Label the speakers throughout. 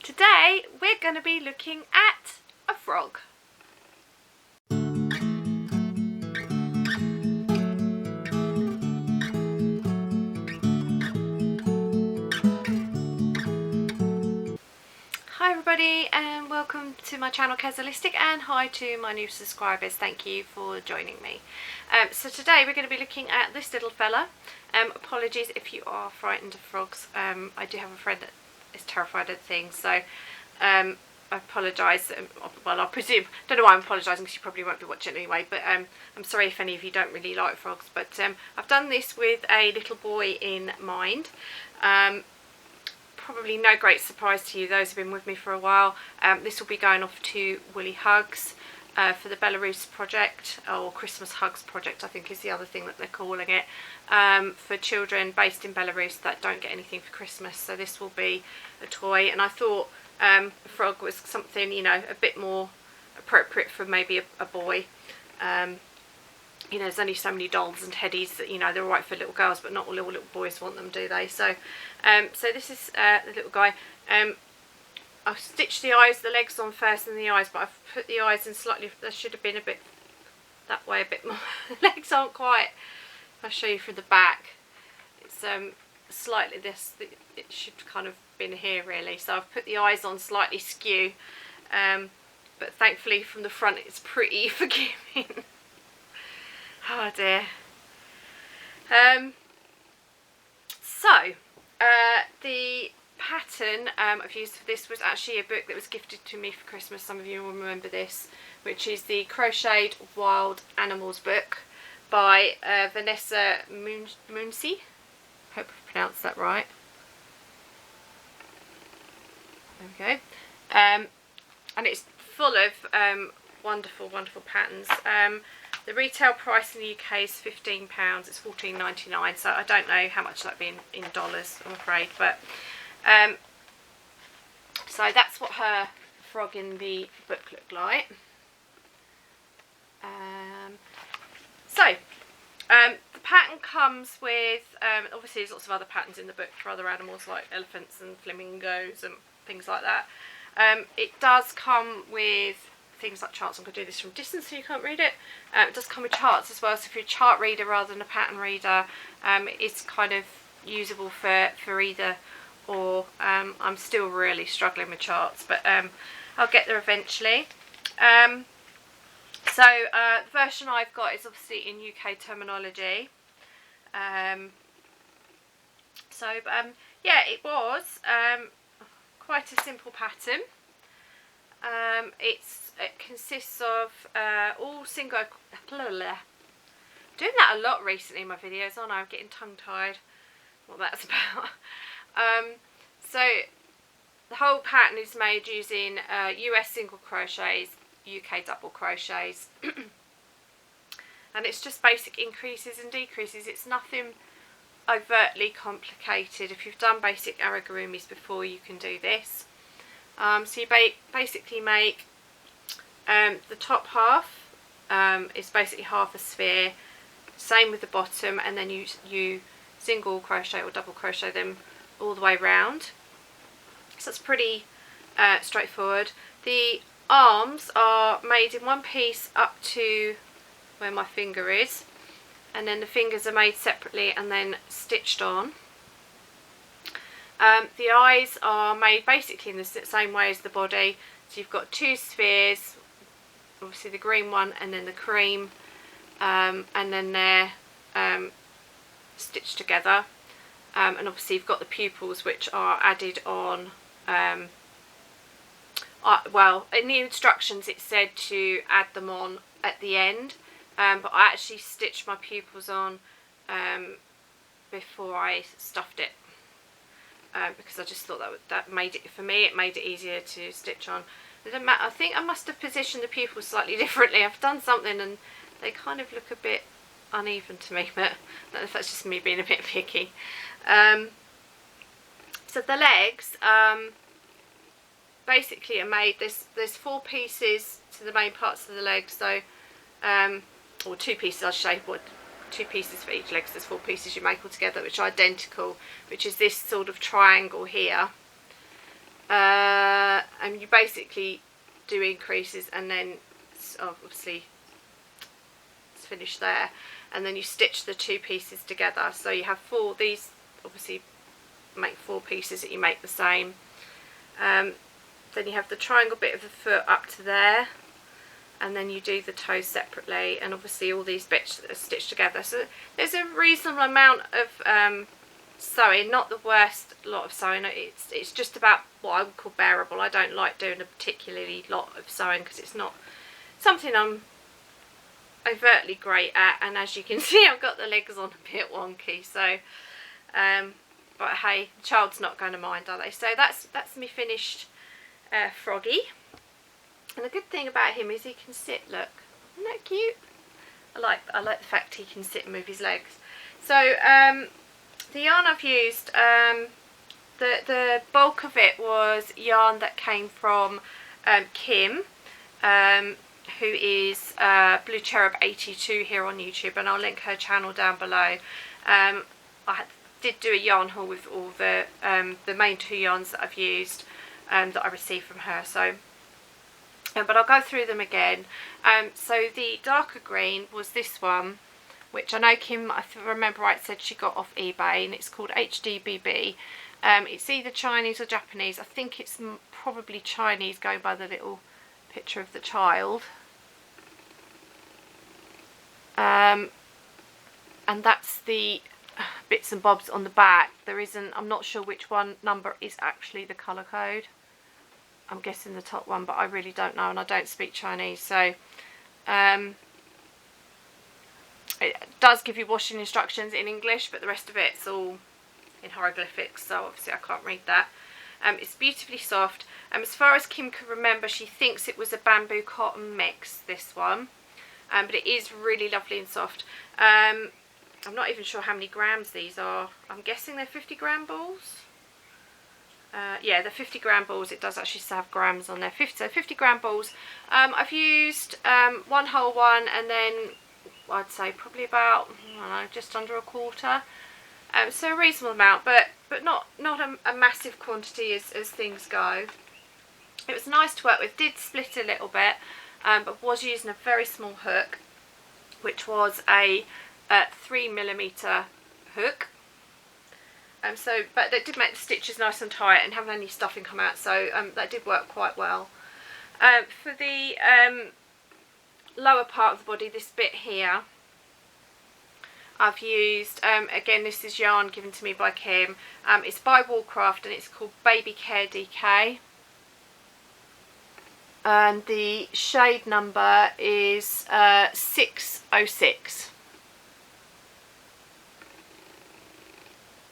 Speaker 1: Today we're going to be looking at a frog. Hi everybody and welcome to my channel Kazzalistic, and hi to my new subscribers, thank you for joining me. So today we're going to be looking at this little fella. Apologies if you are frightened of frogs. I do have a friend that is terrified of things, so I apologise. Well, I presume, don't know why I'm apologising because you probably won't be watching anyway, but I'm sorry if any of you don't really like frogs. But I've done this with a little boy in mind. Probably no great surprise to you, those who've been with me for a while. This will be going off to Woolly Hugs for the Belarus project, or Christmas Hugs project I think is the other thing that they're calling it, for children based in Belarus that don't get anything for Christmas. So this will be a toy, and I thought a frog was something, you know, a bit more appropriate for maybe a boy. You know, there's only so many dolls and teddies that, you know, they're alright for little girls, but not all little boys want them, do they? So so this is the little guy. I've stitched the eyes, the legs on first and the eyes, but I've put the eyes in slightly, there should have been a bit that way, a bit more. The legs aren't quite, I'll show you from the back. It's slightly this, it should kind of been here really. So I've put the eyes on slightly skew, but thankfully from the front it's pretty forgiving. Oh dear. The pattern I've used for this was actually a book that was gifted to me for Christmas. Some of you will remember this, which is the Crocheted Wild Animals book by Vanessa Mooncie. Hope I pronounced that right. There we go. And it's full of wonderful patterns. The retail price in the UK is £15, it's $14.99, so I don't know how much that'd be in dollars, I'm afraid, but so that's what her frog in the book looked like. The pattern comes with, obviously there's lots of other patterns in the book for other animals like elephants and flamingos and things like that. It does come with things like charts. I'm going to do this from distance so you can't read it. It does come with charts as well, so if you're a chart reader rather than a pattern reader, it's kind of usable for either or. I'm still really struggling with charts, but I'll get there eventually. The version I've got is obviously in UK terminology. Yeah, it was quite a simple pattern. It consists of all single, doing that a lot recently in my videos, aren't I? I'm getting tongue tied what that's about. So the whole pattern is made using US single crochets, UK double crochets, and it's just basic increases and decreases. It's nothing overtly complicated. If you've done basic amigurumis before, you can do this. So you basically make the top half is basically half a sphere, same with the bottom, and then you single crochet or double crochet them all the way round. So it's pretty straightforward. The arms are made in one piece up to where my finger is, and then the fingers are made separately and then stitched on. The eyes are made basically in the same way as the body, so you've got two spheres, obviously the green one and then the cream, and then they're stitched together, and obviously you've got the pupils which are added on. Well, in the instructions it said to add them on at the end, but I actually stitched my pupils on before I stuffed it. Because I just thought that made it, for me, it made it easier to stitch on. It doesn't matter. I think I must have positioned the pupils slightly differently. I've done something and they kind of look a bit uneven to me, but I don't know if that's just me being a bit picky. So the legs basically are made, there's 4 pieces to the main parts of the legs, so or 2 pieces I should say, 2 pieces for each leg, so there's 4 pieces you make all together, which are identical, which is this sort of triangle here. and you basically do increases, and then obviously it's finished there, and then you stitch the 2 pieces together. So you have 4, these obviously make 4 pieces that you make the same. Then you have the triangle bit of the foot up to there, and then you do the toes separately, and obviously all these bits that are stitched together. So there's a reasonable amount of sewing, not the worst lot of sewing. It's just about what I would call bearable. I don't like doing a particularly lot of sewing because it's not something I'm overtly great at, and as you can see I've got the legs on a bit wonky, so but hey, the child's not going to mind, are they? So that's me finished Froggy. And the good thing about him is he can sit, look, isn't that cute? I like the fact he can sit and move his legs. So the yarn I've used, the bulk of it was yarn that came from Kim, who is Blue Cherub 82 here on YouTube, and I'll link her channel down below. I did do a yarn haul with all the main 2 yarns that I've used that I received from her. So, but I'll go through them again. So the darker green was this one, which I know Kim, if I remember right, said she got off eBay, and it's called HDBB. It's either Chinese or Japanese. I think it's probably Chinese, going by the little picture of the child. And that's the bits and bobs on the back. There isn't, I'm not sure which one number is actually the colour code. I'm guessing the top one, but I really don't know, and I don't speak Chinese, so it does give you washing instructions in English, but the rest of it's all in hieroglyphics, so obviously I can't read that. It's beautifully soft. As far as Kim can remember, she thinks it was a bamboo cotton mix, this one, but it is really lovely and soft. I'm not even sure how many grams these are. I'm guessing they're 50 gram balls. Yeah, they're 50 gram balls. It does actually have grams on there. So 50 gram balls. I've used 1 whole one, and then I'd say probably about, I don't know, just under a quarter. So a reasonable amount, but not a massive quantity as things go. It was nice to work with. Did split a little bit, but was using a very small hook, which was a 3mm hook. But that did make the stitches nice and tight and haven't any stuffing come out, so that did work quite well. For the lower part of the body, this bit here, I've used, again, this is yarn given to me by Kim. It's by Woolcraft, and it's called Baby Care DK. And the shade number is 606.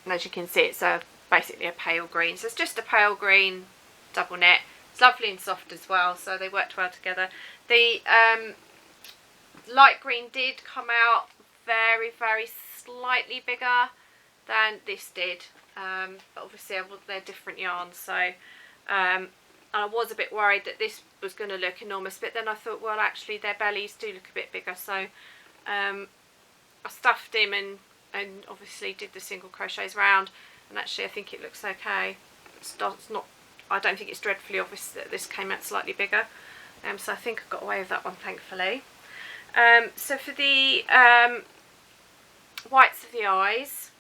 Speaker 1: And as you can see, it's basically a pale green. So it's just a pale green double knit. It's lovely and soft as well, so they worked well together. The light green did come out very, very slightly bigger than this did. But obviously they're different yarns, so I was a bit worried that this was going to look enormous, but then I thought, well, actually their bellies do look a bit bigger, so I stuffed him and obviously did the single crochets round, and actually I think it looks okay. It's not, I don't think it's dreadfully obvious that this came out slightly bigger, so I think I got away with that one, thankfully. So for the whites of the eyes,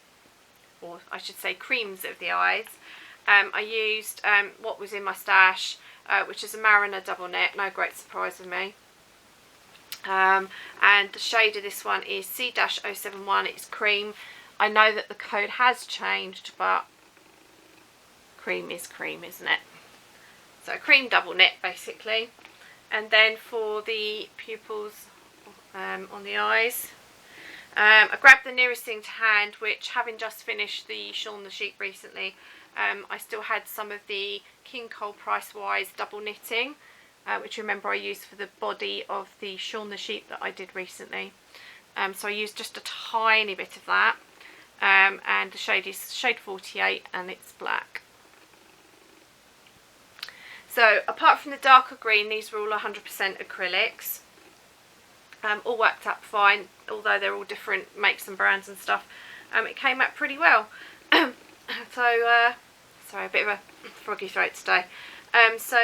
Speaker 1: or I should say creams of the eyes, I used what was in my stash, which is a Mariner double knit, no great surprise with me. And the shade of this one is C-071, it's cream. I know that the code has changed, but cream is cream, isn't it? So cream double knit basically. And then for the pupils on the eyes, I grabbed the nearest thing to hand, which, having just finished the Shaun the Sheep recently, I still had some of the King Cole Price Wise double knitting, which remember I used for the body of the Shaun the Sheep that I did recently. So I used just a tiny bit of that, and the shade is shade 48 and it's black. So apart from the darker green, these were all 100% acrylics. All worked out fine, although they're all different makes and brands and stuff. It came out pretty well. So Sorry, a bit of a froggy throat today. So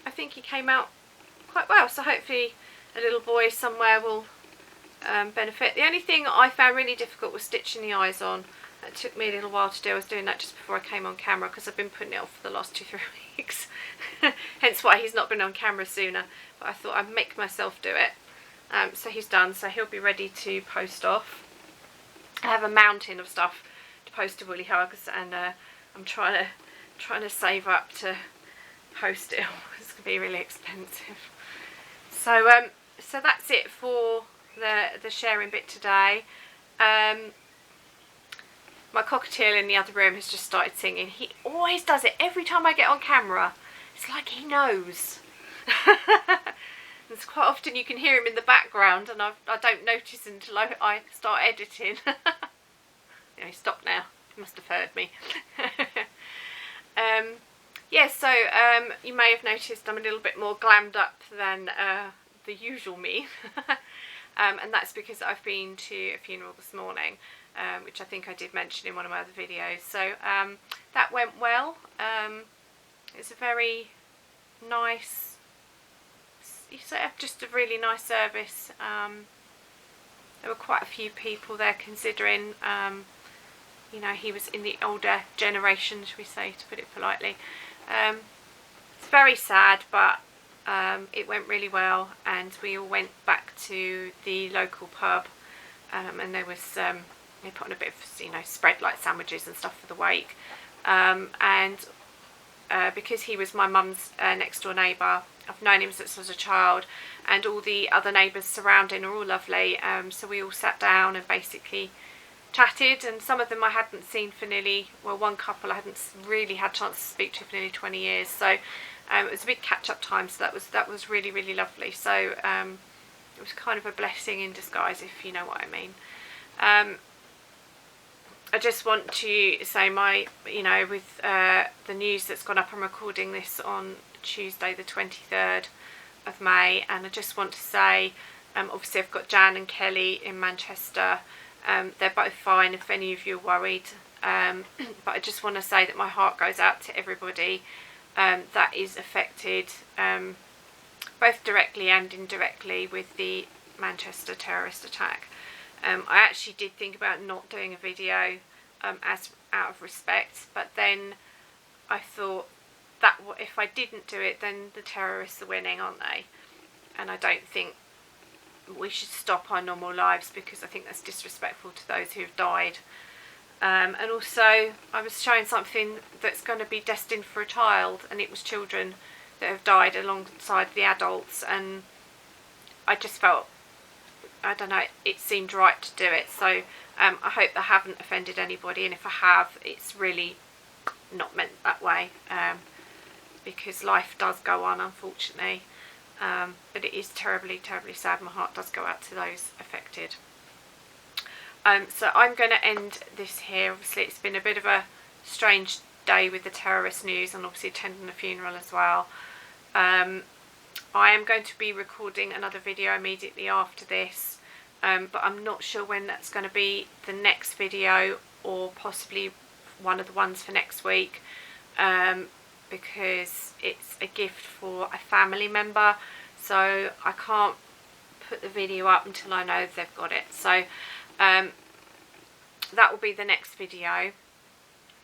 Speaker 1: I think he came out quite well, so hopefully a little boy somewhere will benefit. The only thing I found really difficult was stitching the eyes on. It took me a little while to do. I was doing that just before I came on camera because I've been putting it off for the last 2-3 weeks. Hence why he's not been on camera sooner. But I thought I'd make myself do it. So he's done, so he'll be ready to post off. I have a mountain of stuff to post to Woolly Hugs, and I'm trying to save up to post it. It's going to be really expensive. So so that's it for the sharing bit today. My cockatiel in the other room has just started singing. He always does it every time I get on camera. It's like he knows. It's quite often you can hear him in the background, and I don't notice until I start editing. He stopped now. He must have heard me. Yeah, so you may have noticed I'm a little bit more glammed up than the usual me. And that's because I've been to a funeral this morning, which I think I did mention in one of my other videos. So that went well. It's a very nice, just a really nice service. There were quite a few people there, considering you know, he was in the older generation, shall we say, to put it politely. It's very sad, but it went really well, and we all went back to the local pub, and there was they put on a bit of, you know, spread like sandwiches and stuff for the wake, and because he was my mum's next door neighbour, I've known him since I was a child, and all the other neighbours surrounding are all lovely, so we all sat down and basically chatted, and some of them I hadn't seen for nearly, well, one couple I hadn't really had a chance to speak to for nearly 20 years, so it was a big catch-up time, so that was really, really lovely. So it was kind of a blessing in disguise, if you know what I mean. I just want to say you know, with the news that's gone up, I'm recording this on Tuesday the 23rd of May, and I just want to say, obviously I've got Jan and Kelly in Manchester. They're both fine if any of you are worried, but I just want to say that my heart goes out to everybody that is affected, both directly and indirectly, with the Manchester terrorist attack. I actually did think about not doing a video as out of respect, but then I thought that if I didn't do it, then the terrorists are winning, aren't they? And I don't think we should stop our normal lives, because I think that's disrespectful to those who have died. And also I was showing something that's going to be destined for a child, and it was children that have died alongside the adults, and I just felt, I don't know, it seemed right to do it. So I hope I haven't offended anybody, and if I have, it's really not meant that way, because life does go on, unfortunately. But it is terribly, terribly sad. My heart does go out to those affected. So I'm going to end this here. Obviously it's been a bit of a strange day with the terrorist news, and obviously attending a funeral as well. I am going to be recording another video immediately after this, but I'm not sure when that's going to be, the next video or possibly one of the ones for next week, because it's a gift for a family member, so I can't put the video up until I know they've got it. So that will be the next video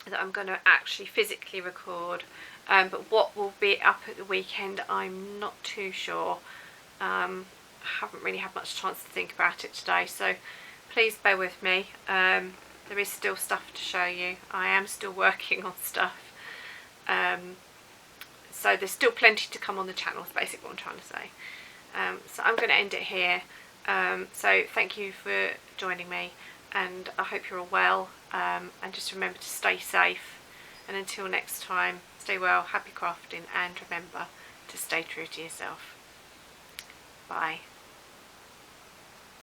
Speaker 1: that I'm going to actually physically record, but what will be up at the weekend I'm not too sure. I haven't really had much chance to think about it today, so please bear with me. There is still stuff to show you. I am still working on stuff, so there's still plenty to come on the channel, is basically what I'm trying to say. So I'm going to end it here. So thank you for joining me, and I hope you're all well, and just remember to stay safe, and until next time, stay well, happy crafting, and remember to stay true to yourself. Bye.